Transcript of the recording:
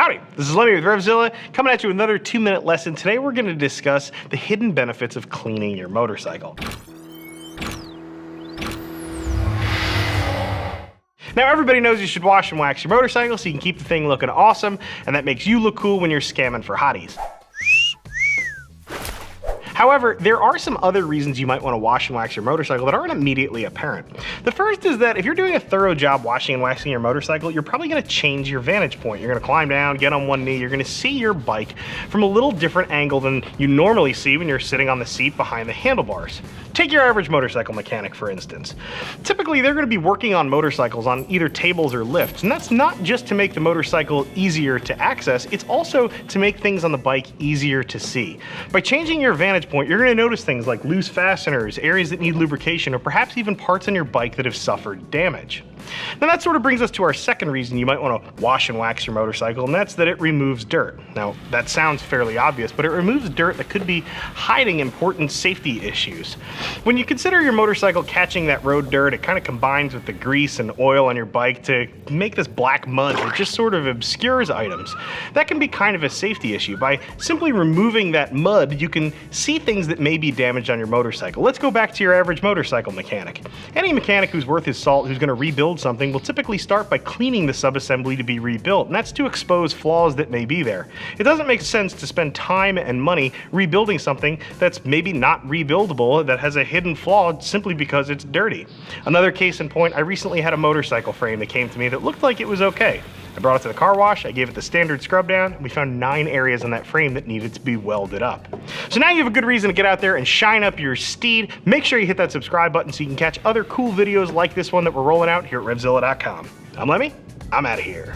Howdy, this is Lemmy with RevZilla, coming at you with another 2-minute lesson. Today we're going to discuss the hidden benefits of cleaning your motorcycle. Now everybody knows you should wash and wax your motorcycle so you can keep the thing looking awesome, and that makes you look cool when you're scamming for hotties. However, there are some other reasons you might want to wash and wax your motorcycle that aren't immediately apparent. The first is that if you're doing a thorough job washing and waxing your motorcycle, you're probably going to change your vantage point. You're going to climb down, get on one knee, you're going to see your bike from a little different angle than you normally see when you're sitting on the seat behind the handlebars. Take your average motorcycle mechanic, for instance. Typically, they're going to be working on motorcycles on either tables or lifts, and that's not just to make the motorcycle easier to access, it's also to make things on the bike easier to see. By changing your vantage point, you're going to notice things like loose fasteners, areas that need lubrication, or perhaps even parts on your bike that have suffered damage. Now that sort of brings us to our second reason you might want to wash and wax your motorcycle, and that's that it removes dirt. Now that sounds fairly obvious, but it removes dirt that could be hiding important safety issues. When you consider your motorcycle catching that road dirt, it kind of combines with the grease and oil on your bike to make this black mud that just sort of obscures items. That can be kind of a safety issue. By simply removing that mud, you can see things that may be damaged on your motorcycle. Let's go back to your average motorcycle mechanic. Any mechanic who's worth his salt who's going to rebuild something will typically start by cleaning the subassembly to be rebuilt, and that's to expose flaws that may be there. It doesn't make sense to spend time and money rebuilding something that's maybe not rebuildable, that has a hidden flaw simply because it's dirty. Another case in point, I recently had a motorcycle frame that came to me that looked like it was okay. I brought it to the car wash, I gave it the standard scrub down, and we found 9 areas on that frame that needed to be welded up. So now you have a good reason to get out there and shine up your steed. Make sure you hit that subscribe button so you can catch other cool videos like this one that we're rolling out here at RevZilla.com. I'm Lemmy, I'm out of here.